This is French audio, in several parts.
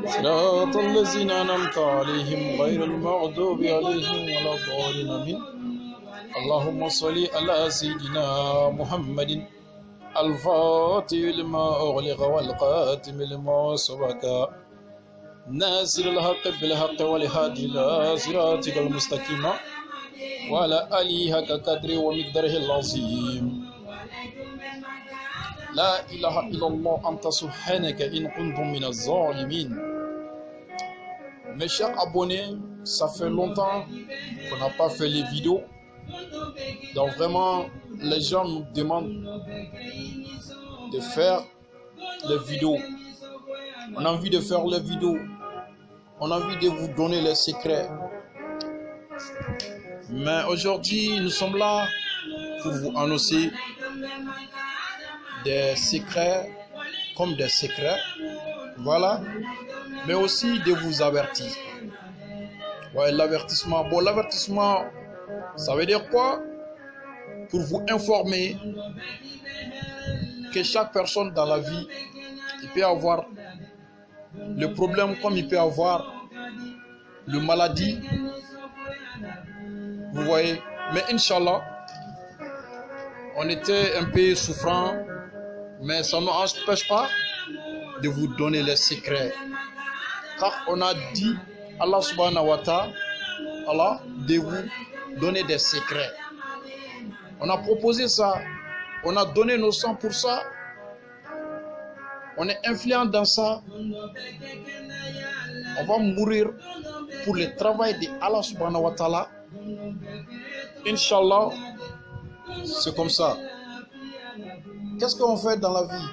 صراط الذين أنعمت عليهم غير المغضوب عليهم ولا الضالين آمين. اللهم صل على سيدنا محمد الفاتح لما أغلق والقاتم لما سبق ناصر الحق بالحق والهادي إلى صراطك المستقيم وعلى آله حق قدره ومقداره العظيم. لا إله إلا الله أنت سبحانك إن كنت من الظالمين. Mes chers abonnés, ça fait longtemps qu'on n'a pas fait les vidéos. Donc vraiment, les gens nous demandent de faire les vidéos. On a envie de faire les vidéos. On a envie de vous donner les secrets. Mais aujourd'hui, nous sommes là pour vous annoncer des secrets comme des secrets. Voilà. Mais aussi de vous avertir. Ouais, l'avertissement. Bon, l'avertissement, ça veut dire quoi? Pour vous informer que chaque personne dans la vie, il peut avoir le problème comme il peut avoir le maladie. Vous voyez? Mais Inch'Allah, on était un peu souffrant, mais ça ne nous empêche pas de vous donner les secrets. Car on a dit, Allah subhanahu wa ta'ala, de vous donner des secrets. On a proposé ça, on a donné nos sangs pour ça, on est influent dans ça, on va mourir pour le travail de Allah subhanahu wa ta'ala. Inch'Allah, c'est comme ça. Qu'est-ce qu'on fait dans la vie?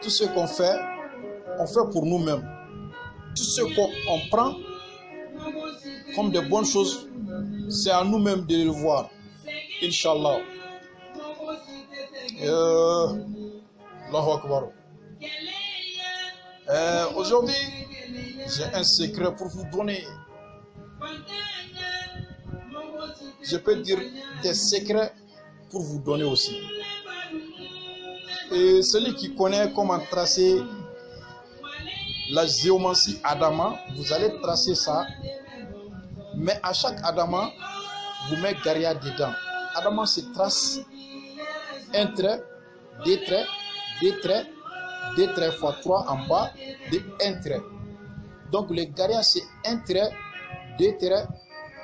Tout ce qu'on fait, on fait pour nous-mêmes. Tout ce qu'on prend comme de bonnes choses, c'est à nous-mêmes de le voir. Inch'Allah. Allahu Akbar. Aujourd'hui, j'ai un secret pour vous donner. Je peux dire des secrets pour vous donner aussi. Et celui qui connaît comment tracer la géomancie Adama, vous allez tracer ça. Mais à chaque Adama, vous mettez Garia dedans. Adama se trace un trait, deux traits, deux traits, deux traits fois trois en bas de un trait. Donc le Garia c'est un trait, deux traits,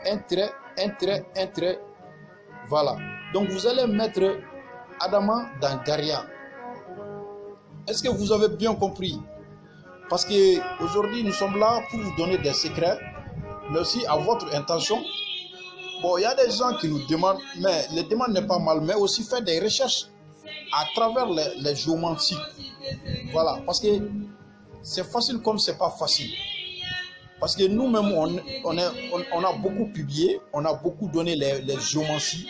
un trait, un trait, un trait. Voilà. Donc vous allez mettre Adama dans Garia. Est-ce que vous avez bien compris? Parce que aujourd'hui nous sommes là pour vous donner des secrets, mais aussi à votre intention. Bon, il y a des gens qui nous demandent, mais les demandes n'est pas mal, mais aussi faire des recherches à travers les géomancies. Voilà, parce que c'est facile comme c'est pas facile. Parce que nous-mêmes, on a beaucoup publié, on a beaucoup donné les géomancies,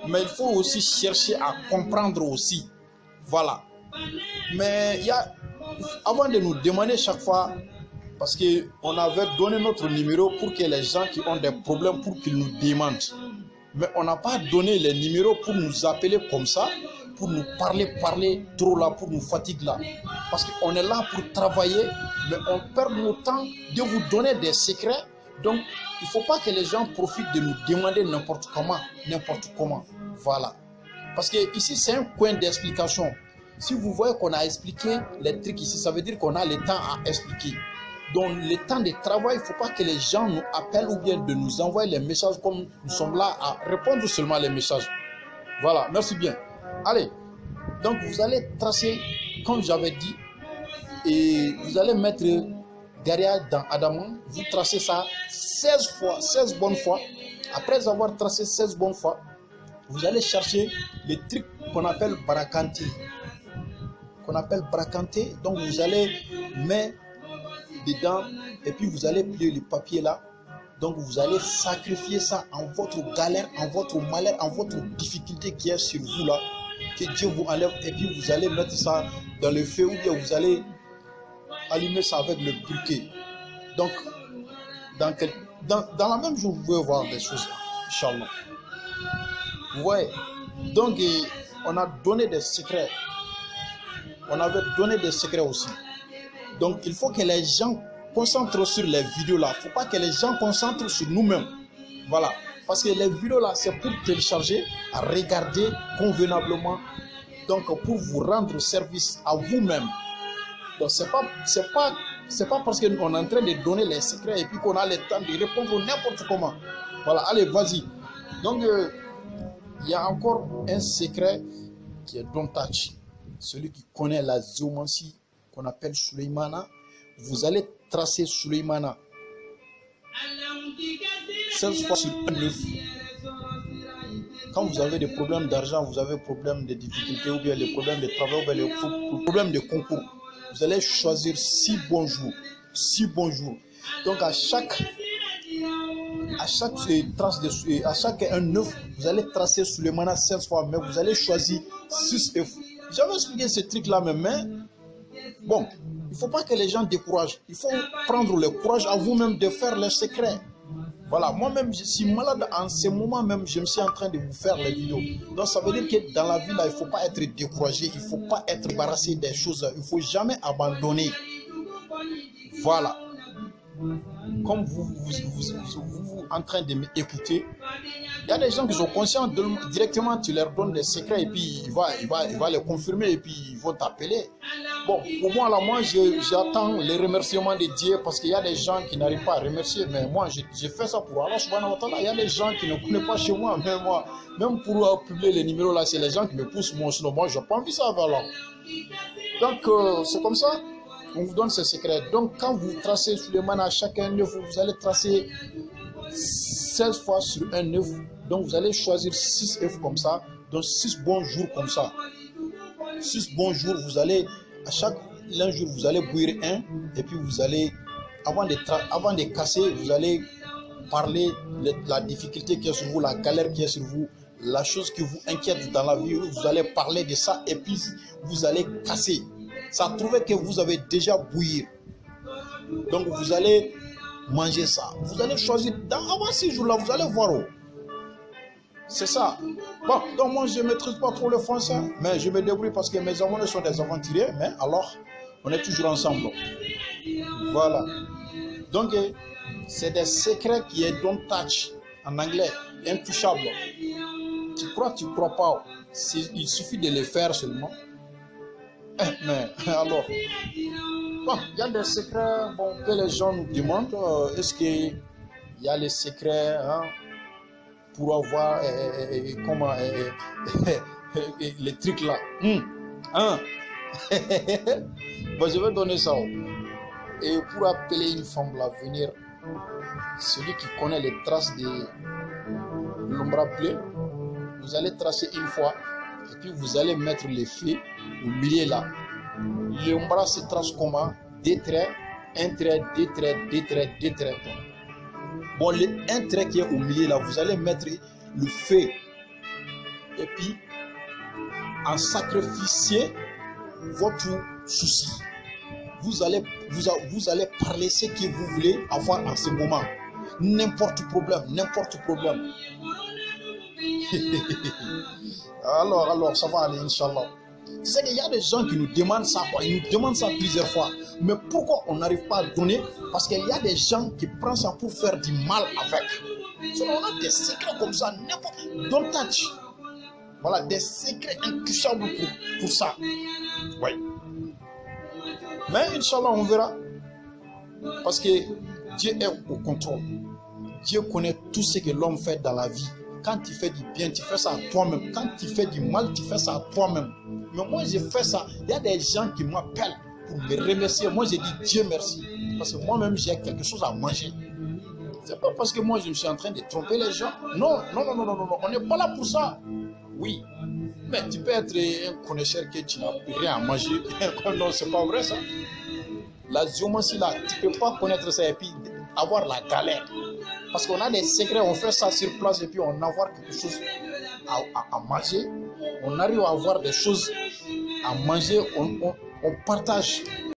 mais il faut aussi chercher à comprendre aussi. Voilà. Mais il y a, avant de nous demander chaque fois, parce qu'on avait donné notre numéro pour que les gens qui ont des problèmes, pour qu'ils nous demandent. Mais on n'a pas donné les numéros pour nous appeler comme ça, pour nous parler trop là, pour nous fatiguer là. Parce qu'on est là pour travailler, mais on perd le temps de vous donner des secrets. Donc, il ne faut pas que les gens profitent de nous demander n'importe comment. Voilà. Parce que ici, c'est un coin d'explication. Si vous voyez qu'on a expliqué les trucs ici, ça veut dire qu'on a le temps à expliquer. Donc, le temps de travail, il ne faut pas que les gens nous appellent ou bien de nous envoyer les messages comme nous sommes là à répondre seulement les messages. Voilà, merci bien. Allez, donc vous allez tracer, comme j'avais dit, et vous allez mettre Garia dans Adama. Vous tracez ça 16 fois, 16 bonnes fois. Après avoir tracé 16 bonnes fois, vous allez chercher les trucs qu'on appelle Barakanté. Donc vous allez mettre dedans et puis vous allez plier le papier là. Donc vous allez sacrifier ça en votre galère, en votre malheur, en votre difficulté qui est sur vous là. Que Dieu vous enlève et puis vous allez mettre ça dans le feu ou bien vous allez allumer ça avec le briquet. Donc dans la même jour vous pouvez voir des choses là, Inch'Allah. Vous voyez. Donc on a donné des secrets. on avait donné des secrets aussi. Donc, il faut que les gens concentrent sur les vidéos là. Il ne faut pas que les gens concentrent sur nous-mêmes. Voilà. Parce que les vidéos là, c'est pour télécharger, à regarder convenablement. Donc, pour vous rendre service à vous-même. Donc, c'est pas parce qu'on est en train de donner les secrets et puis qu'on a le temps de répondre n'importe comment. Voilà, allez, vas-y. Donc, il y a encore un secret qui est Don't Touch. Celui qui connaît la géomancie qu'on appelle Suleymana, vous allez tracer Suleymana 16 fois sur un œuf. Quand vous avez des problèmes d'argent, vous avez des problèmes de difficultés, ou bien des problèmes de travail, ou bien des problèmes de concours, vous allez choisir 6 bons jours. 6 bons jours. Donc à chaque trace de, à chaque un œuf, vous allez tracer Suleymana 16 fois, mais vous allez choisir 6 œufs. J'avais expliqué ce truc là même, mais bon, il ne faut pas que les gens découragent. Il faut prendre le courage à vous-même de faire les secrets. Voilà, moi-même, je suis malade en ce moment même, je me suis en train de vous faire les vidéos. Donc ça veut dire que dans la vie là, il ne faut pas être découragé, il ne faut pas être embarrassé des choses, il ne faut jamais abandonner. Voilà. Comme vous en train de m'écouter, il y a des gens qui sont conscients directement, tu leur donnes des secrets et puis il va les confirmer et puis ils vont t'appeler. Bon, pour moi là, j'attends les remerciements de Dieu parce qu'il y a des gens qui n'arrivent pas à remercier, mais moi j'ai fait ça pour Allah subhanahu wa ta'ala. Il y a des gens qui ne connaissent pas chez moi, mais moi, même pour publier les numéros là, c'est les gens qui me poussent, sinon moi je n'ai pas envie de ça vers là. Donc c'est comme ça. On vous donne ces secrets. Donc, quand vous tracez Suleymana à chacun œuf, vous allez tracer 16 fois sur un œuf. Donc, vous allez choisir 6 œufs comme ça. Donc, 6 bons jours comme ça. 6 bons jours, vous allez, à chaque jour, vous allez bouillir un. Et puis, vous allez, avant de casser, vous allez parler de la difficulté qui est sur vous, la galère qui est sur vous, la chose qui vous inquiète dans la vie. Vous allez parler de ça et puis, vous allez casser. Ça trouvait que vous avez déjà bouilli. Donc vous allez manger ça. Vous allez choisir, avant ces jours-là, vous allez voir. C'est ça. Bon, donc moi je ne maîtrise pas trop le français, mais je me débrouille parce que mes aventuriers sont des aventuriers, mais alors, on est toujours ensemble. Voilà. Donc, c'est des secrets qui est Don't Touch, en anglais, intouchable. Tu crois pas. Il suffit de les faire seulement. Mais alors, bon, il y a des secrets que les gens nous demandent. Est-ce qu'il y a les secrets pour avoir comment les trucs là Bon, je vais donner ça. Et pour appeler une femme là, venir, celui qui connaît les traces de l'ombre bleu, vous allez tracer une fois et puis vous allez mettre les feux au milieu là. L'ombre se trace comment? Des traits, un trait, deux traits, deux traits, deux traits. Bon, un trait qui est au milieu là, vous allez mettre le feu et puis en sacrifier votre souci. Vous allez parler ce que vous voulez avoir en ce moment. N'importe problème, n'importe problème. Alors, ça va aller, Inch'Allah. C'est qu'il y a des gens qui nous demandent ça, quoi. Ils nous demandent ça plusieurs fois. Mais pourquoi on n'arrive pas à donner? Parce qu'il y a des gens qui prennent ça pour faire du mal avec. Sinon, on a des secrets comme ça, n'importe. Don't touch. Voilà, des secrets intouchables pour ça. Oui. Mais Inch'Allah, on verra. Parce que Dieu est au contrôle. Dieu connaît tout ce que l'homme fait dans la vie. Quand tu fais du bien, tu fais ça à toi-même. Quand tu fais du mal, tu fais ça à toi-même. Mais moi, j'ai fait ça. Il y a des gens qui m'appellent pour me remercier. Moi, j'ai dit Dieu merci. Parce que moi-même, j'ai quelque chose à manger. C'est pas parce que moi, je me suis en train de tromper les gens. Non. On n'est pas là pour ça. Oui. Mais tu peux être un connaisseur que tu n'as rien à manger. Non, c'est pas vrai ça. La géomancie là, tu ne peux pas connaître ça et puis avoir la galère. Parce qu'on a des secrets, on fait ça sur place et puis on a quelque chose à manger. On arrive à avoir des choses à manger, on partage.